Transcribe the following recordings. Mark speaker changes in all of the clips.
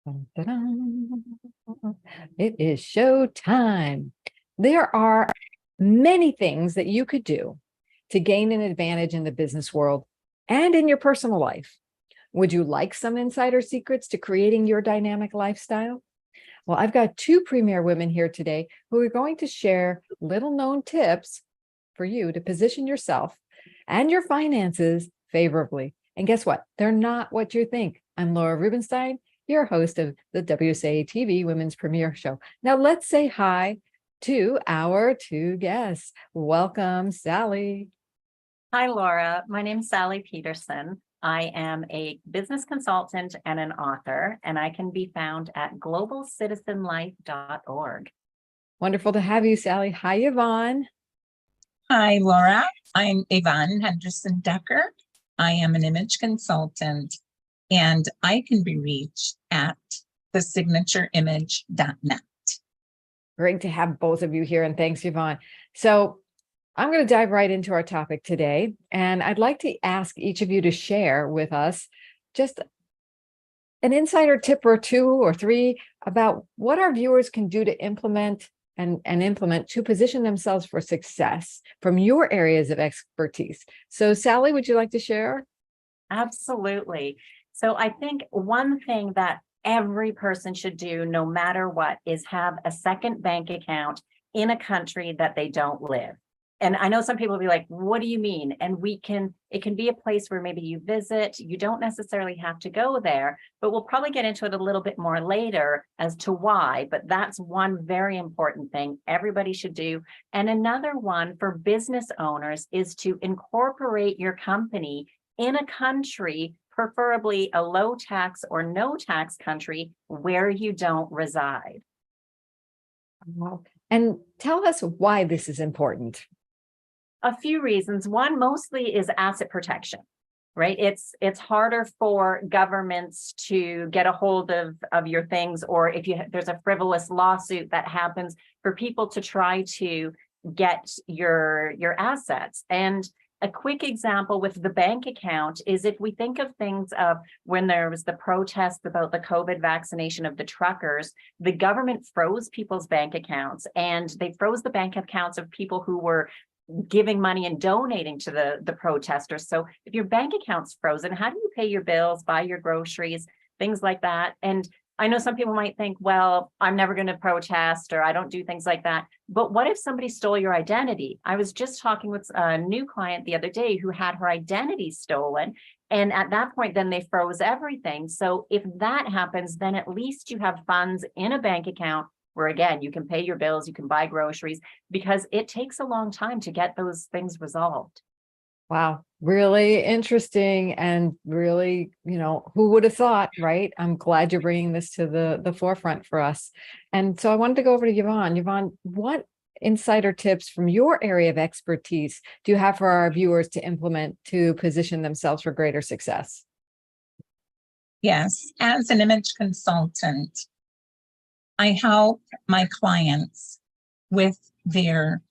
Speaker 1: Dun, dun, dun. It is show time. There are many things that you could do to gain an advantage in the business world and in your personal life. Would you like some insider secrets to creating your dynamic lifestyle? Well, I've got two premier women here today who are going to share little known tips for you to position yourself and your finances favorably. And guess what? They're not what you think. I'm Laura Rubenstein, your host of the WSA TV Women's Premier Show. Now let's say hi to our two guests. Welcome, Sally.
Speaker 2: Hi, Laura. My name's Sally Pederson. I am a business consultant and an author, and I can be found at globalcitizenlife.org.
Speaker 1: Wonderful to have you, Sally. Hi, Yvonne.
Speaker 3: Hi, Laura. I'm Yvonne Henderson Decker. I am an image consultant, and I can be reached at thesignatureimage.net.
Speaker 1: Great to have both of you here, and thanks, Yvonne. So I'm going to dive right into our topic today, and I'd like to ask each of you to share with us just an insider tip or two or three about what our viewers can do to implement to position themselves for success from your areas of expertise. So Sally, would you like to share?
Speaker 2: Absolutely. So I think one thing that every person should do, no matter what, is have a second bank account in a country that they don't live. And I know some people will be like, what do you mean? And it can be a place where maybe you visit, you don't necessarily have to go there, but we'll probably get into it a little bit more later as to why, but that's one very important thing everybody should do. And another one for business owners is to incorporate your company in a country, preferably a low tax or no tax country where you don't reside.
Speaker 1: And tell us why this is important.
Speaker 2: A few reasons. One mostly is asset protection, right? It's harder for governments to get a hold of your things, or if there's a frivolous lawsuit that happens, for people to try to get your assets. And a quick example with the bank account is if we think of things of when there was the protest about the COVID vaccination of the truckers, the government froze people's bank accounts, and they froze the bank accounts of people who were giving money and donating to the protesters. So if your bank account's frozen, how do you pay your bills, buy your groceries, things like that? And I know some people might think, well, I'm never going to protest, or I don't do things like that. But what if somebody stole your identity? I was just talking with a new client the other day who had her identity stolen. And at that point, then they froze everything. So if that happens, then at least you have funds in a bank account where, again, you can pay your bills, you can buy groceries, because it takes a long time to get those things resolved.
Speaker 1: Wow, really interesting, and really, who would have thought, right? I'm glad you're bringing this to the forefront for us. And so I wanted to go over to Yvonne. Yvonne, what insider tips from your area of expertise do you have for our viewers to implement to position themselves for greater success?
Speaker 3: Yes, as an image consultant, I help my clients with their,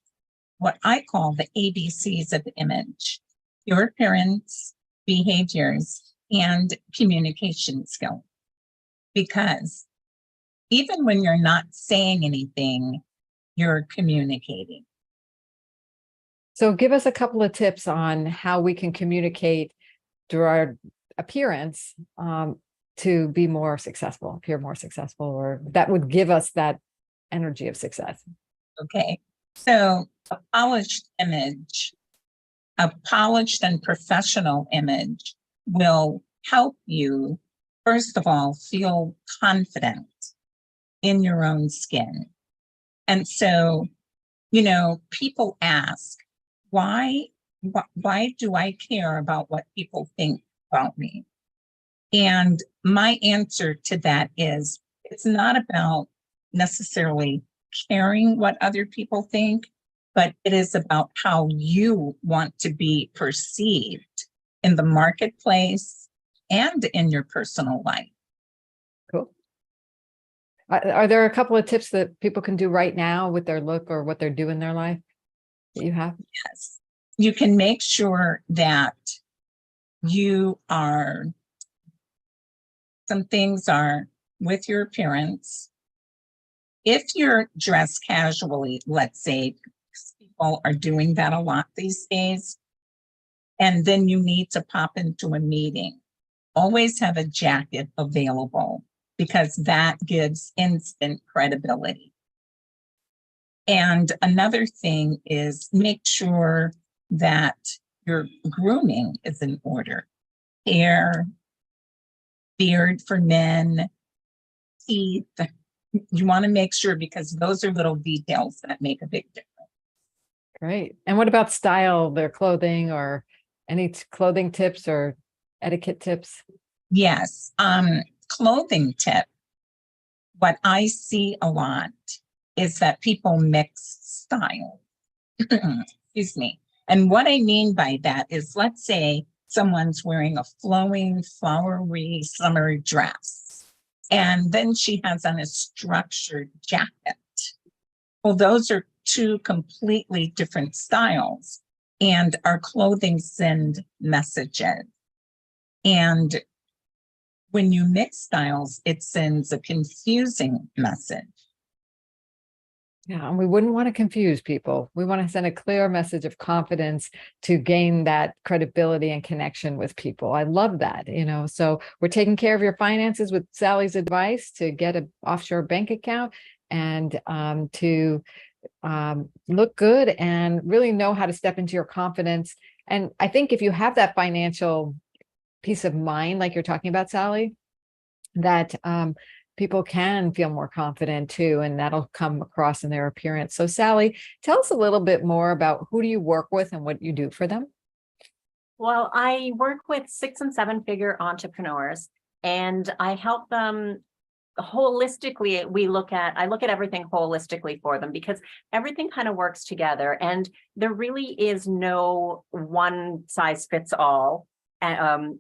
Speaker 3: what I call the ABCs of image: your appearance, behaviors, and communication skills. Because even when you're not saying anything, you're communicating.
Speaker 1: So give us a couple of tips on how we can communicate through our appearance to be more successful, appear more successful, or that would give us that energy of success.
Speaker 3: Okay, so a polished and professional image will help you, first of all, feel confident in your own skin. And so, people ask, why do I care about what people think about me? And my answer to that is, it's not about necessarily caring what other people think, but it is about how you want to be perceived in the marketplace and in your personal life.
Speaker 1: Cool. Are there a couple of tips that people can do right now with their look or what they're doing in their life that you have?
Speaker 3: Yes. You can make sure that you are, some things are with your appearance. If you're dressed casually, let's say, people are doing that a lot these days, and then you need to pop into a meeting, always have a jacket available because that gives instant credibility. And another thing is make sure that your grooming is in order. Hair, beard for men, teeth. You want to make sure, because those are little details that make a big difference.
Speaker 1: Great. And what about style, their clothing, or any clothing tips or etiquette tips?
Speaker 3: Yes. Clothing tip. What I see a lot is that people mix style. Excuse me. And what I mean by that is, let's say someone's wearing a flowing, flowery summer dress, and then she has on a structured jacket. Well, those are two completely different styles, and our clothing send messages. And when you mix styles, it sends a confusing message.
Speaker 1: Yeah, and we wouldn't want to confuse people. We want to send a clear message of confidence to gain that credibility and connection with people. I love that, so we're taking care of your finances with Sally's advice to get an offshore bank account and to look good and really know how to step into your confidence. And I think if you have that financial peace of mind, like you're talking about, Sally, that people can feel more confident too, and that'll come across in their appearance. So Sally, tell us a little bit more about who do you work with and what you do for them?
Speaker 2: Well, I work with 6 and 7 figure entrepreneurs, and I help them holistically. I look at everything holistically for them, because everything kind of works together, and there really is no one size fits all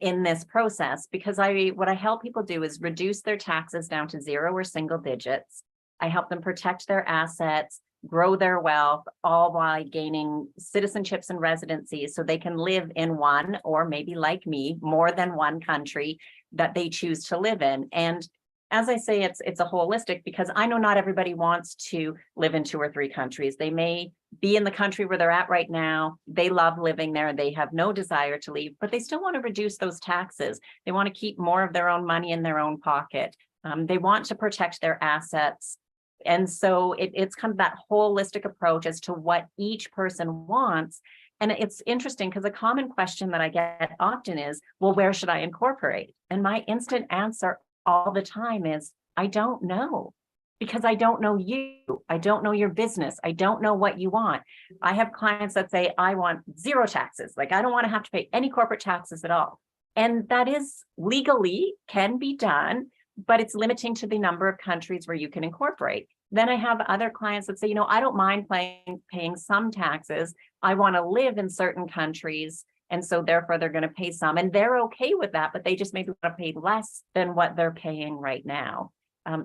Speaker 2: in this process, because what I help people do is reduce their taxes down to 0 or single digits. I help them protect their assets, grow their wealth, all while gaining citizenships and residencies so they can live in one, or maybe like me, more than one country that they choose to live in. And as I say, it's a holistic, because I know not everybody wants to live in 2 or 3 countries. They may be in the country where they're at right now. They love living there. They have no desire to leave, but they still want to reduce those taxes. They want to keep more of their own money in their own pocket. They want to protect their assets. And so it's kind of that holistic approach as to what each person wants. And it's interesting, because a common question that I get often is, well, where should I incorporate? And my instant answer all the time is, I don't know, because I don't know you. I don't know your business. I don't know what you want. I have clients that say, I want 0 taxes. Like, I don't want to have to pay any corporate taxes at all. And that is legally can be done, but it's limiting to the number of countries where you can incorporate. Then I have other clients that say, I don't mind paying some taxes. I want to live in certain countries, and so therefore they're going to pay some, and they're okay with that, but they just maybe want to pay less than what they're paying right now.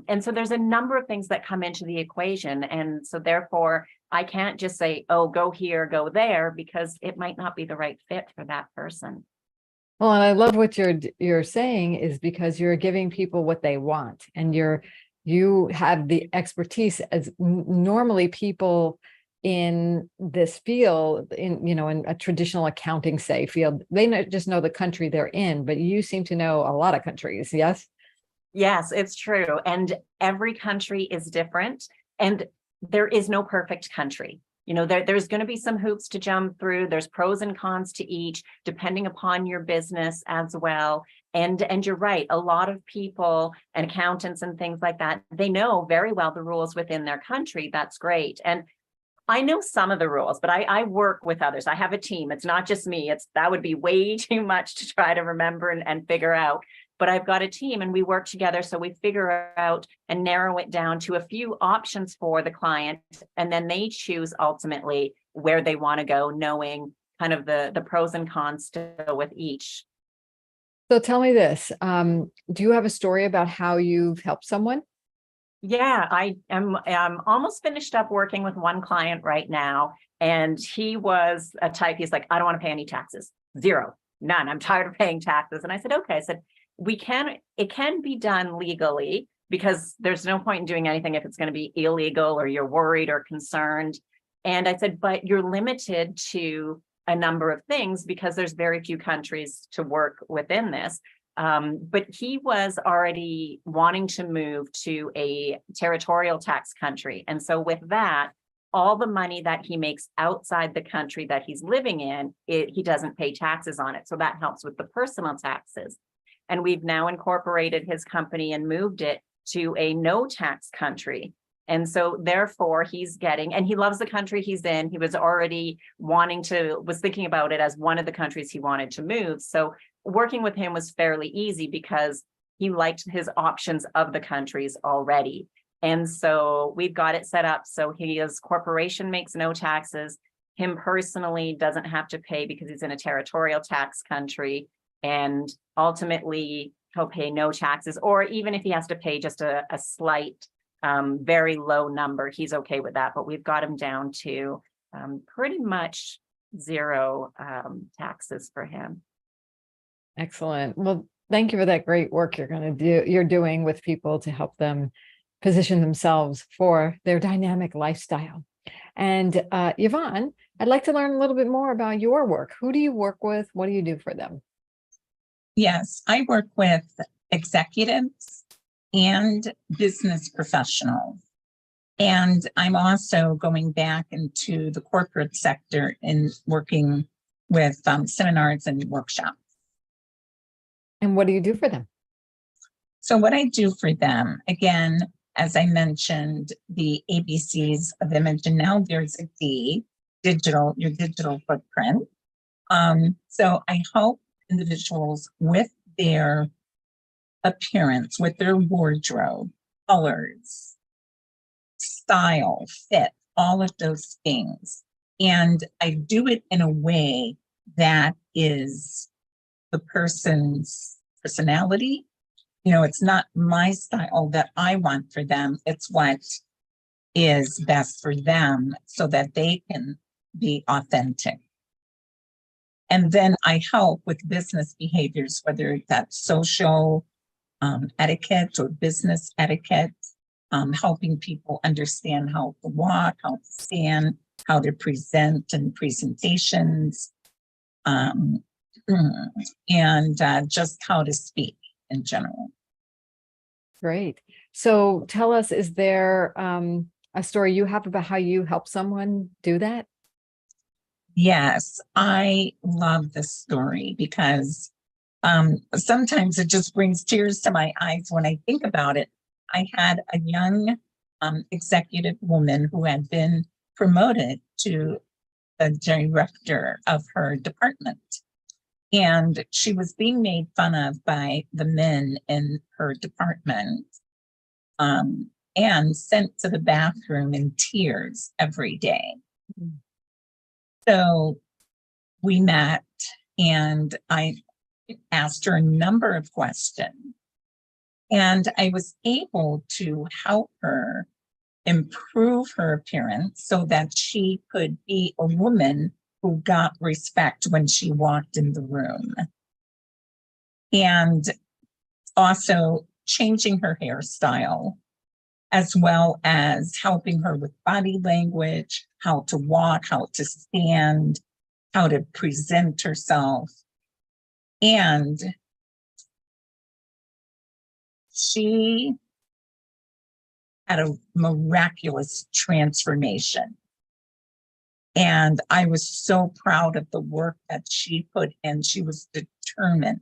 Speaker 2: And so there's a number of things that come into the equation. And so therefore I can't just say, oh, go here, go there, because it might not be the right fit for that person.
Speaker 1: Well, and I love what you're saying, is because you're giving people what they want, and you have the expertise, as normally people in this field, in a traditional accounting, say, field, they just know the country they're in, but you seem to know a lot of countries. Yes.
Speaker 2: Yes, it's true. And every country is different, and there is no perfect country. There's going to be some hoops to jump through. There's pros and cons to each, depending upon your business as well. And you're right. A lot of people and accountants and things like that, they know very well the rules within their country. That's great. And I know some of the rules, but I work with others. I have a team. It's not just me. That would be way too much to try to remember and figure out. But I've got a team, and we work together. So we figure out and narrow it down to a few options for the client. And then they choose ultimately where they want to go, knowing kind of the pros and cons still with each.
Speaker 1: So tell me this, do you have a story about how you've helped someone?
Speaker 2: Yeah, I am almost finished up working with one client right now. And he was a type, he's like, I don't want to pay any taxes. 0, none. I'm tired of paying taxes. And I said, okay. I said, it can be done legally, because there's no point in doing anything if it's going to be illegal or you're worried or concerned. And I said, but you're limited to a number of things because there's very few countries to work within this. But he was already wanting to move to a territorial tax country. And so with that, all the money that he makes outside the country that he's living in, he doesn't pay taxes on it. So that helps with the personal taxes. And we've now incorporated his company and moved it to a no tax country. And so therefore he's getting, and he loves the country he's in. He was already was thinking about it as one of the countries he wanted to move. So working with him was fairly easy because he liked his options of the countries already. And so we've got it set up so his corporation makes no taxes. Him personally doesn't have to pay because he's in a territorial tax country. And ultimately he'll pay no taxes, or even if he has to pay just a slight, very low number, he's okay with that. But we've got him down to pretty much zero taxes for him.
Speaker 1: Excellent. Well, thank you for that great work you're doing with people to help them position themselves for their dynamic lifestyle. And Yvonne, I'd like to learn a little bit more about your work. Who do you work with? What do you do for them?
Speaker 3: Yes, I work with executives and business professionals. And I'm also going back into the corporate sector and working with seminars and workshops.
Speaker 1: And what do you do for them?
Speaker 3: So what I do for them, again, as I mentioned, the ABCs of image, and now there's a D, your digital footprint. So I help individuals with their appearance, with their wardrobe, colors, style, fit, all of those things. And I do it in a way that is the person's personality. You know, it's not my style that I want for them. It's what is best for them so that they can be authentic. And then I help with business behaviors, whether that's social etiquette or business etiquette, helping people understand how to walk, how to stand, how to present in presentations, and just how to speak in general.
Speaker 1: Great. So tell us, is there a story you have about how you help someone do that?
Speaker 3: Yes, I love this story because sometimes it just brings tears to my eyes when I think about it. I had a young executive woman who had been promoted to the director of her department. And she was being made fun of by the men in her department and sent to the bathroom in tears every day. Mm-hmm. So we met and I asked her a number of questions. And I was able to help her improve her appearance so that she could be a woman who got respect when she walked in the room. And also changing her hairstyle, as well as helping her with body language, how to walk, how to stand, how to present herself. And she had a miraculous transformation. And I was so proud of the work that she put in. She was determined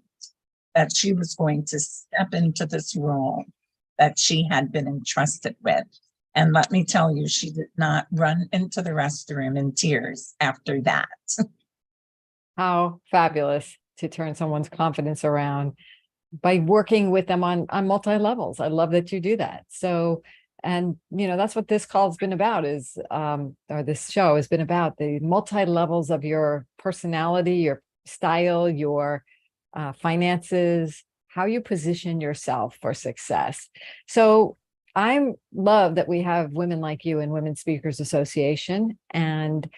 Speaker 3: that she was going to step into this role that she had been entrusted with. And let me tell you, she did not run into the restroom in tears after that.
Speaker 1: How fabulous to turn someone's confidence around by working with them on multi-levels. I love that you do that. So, and that's what this call has been about or this show has been about, the multi-levels of your personality, your style, your finances, how you position yourself for success. So I love that we have women like you in Women Speakers Association. And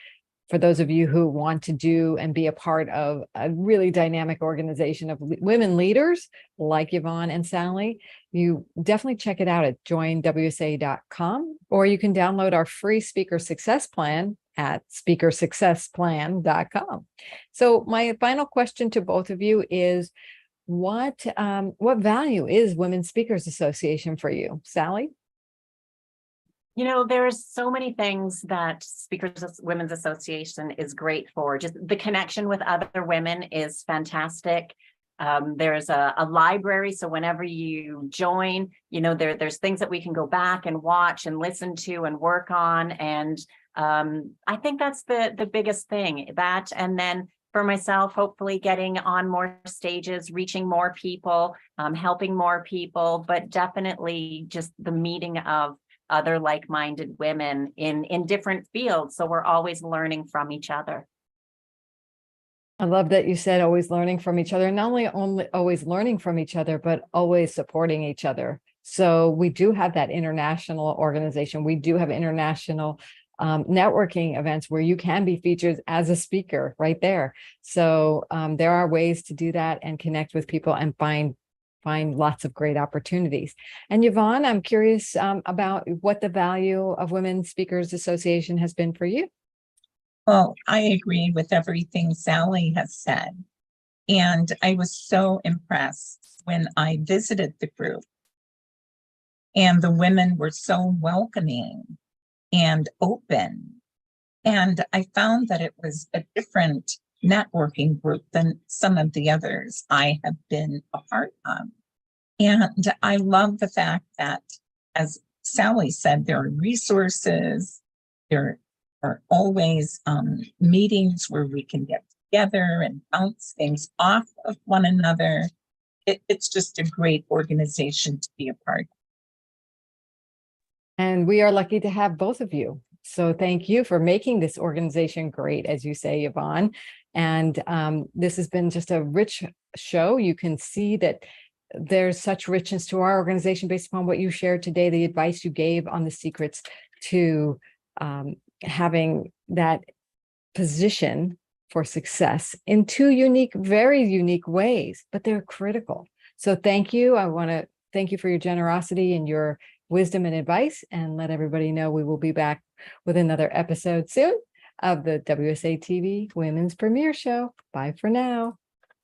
Speaker 1: for those of you who want to do and be a part of a really dynamic organization of women leaders like Yvonne and Sally, you definitely check it out at joinwsa.com, or you can download our free speaker success plan at speakersuccessplan.com. So my final question to both of you is, what value is Women Speakers Association for you? Sally?
Speaker 2: You know, there's so many things that Women's Association is great for. Just the connection with other women is fantastic. There's a library, so whenever you join, you know, there's things that we can go back and watch and listen to and work on. And I think that's the biggest thing. That, and then for myself, hopefully getting on more stages, reaching more people, helping more people, but definitely just the meeting of other like-minded women in different fields. So we're always learning from each other.
Speaker 1: I love that you said always learning from each other, and not only always learning from each other, but always supporting each other. So we do have that international organization. We do have international networking events where you can be featured as a speaker right there. So there are ways to do that and connect with people and find lots of great opportunities. And Yvonne, I'm curious about what the value of Women Speakers Association has been for you.
Speaker 3: Well, I agree with everything Sally has said. And I was so impressed when I visited the group. And the women were so welcoming and open. And I found that it was a different networking group than some of the others I have been a part of. And I love the fact that, as Sally said, there are resources, there are always meetings where we can get together and bounce things off of one another. It's just a great organization to be a part of.
Speaker 1: And we are lucky to have both of you. So thank you for making this organization great, as you say, Yvonne. And this has been just a rich show. You can see that there's such richness to our organization based upon what you shared today, the advice you gave on the secrets to having that position for success in two unique, very unique ways, but they're critical. So thank you. I want to thank you for your generosity and your wisdom and advice, and let everybody know we will be back with another episode soon of the WSA TV Women's Premiere Show. Bye for now.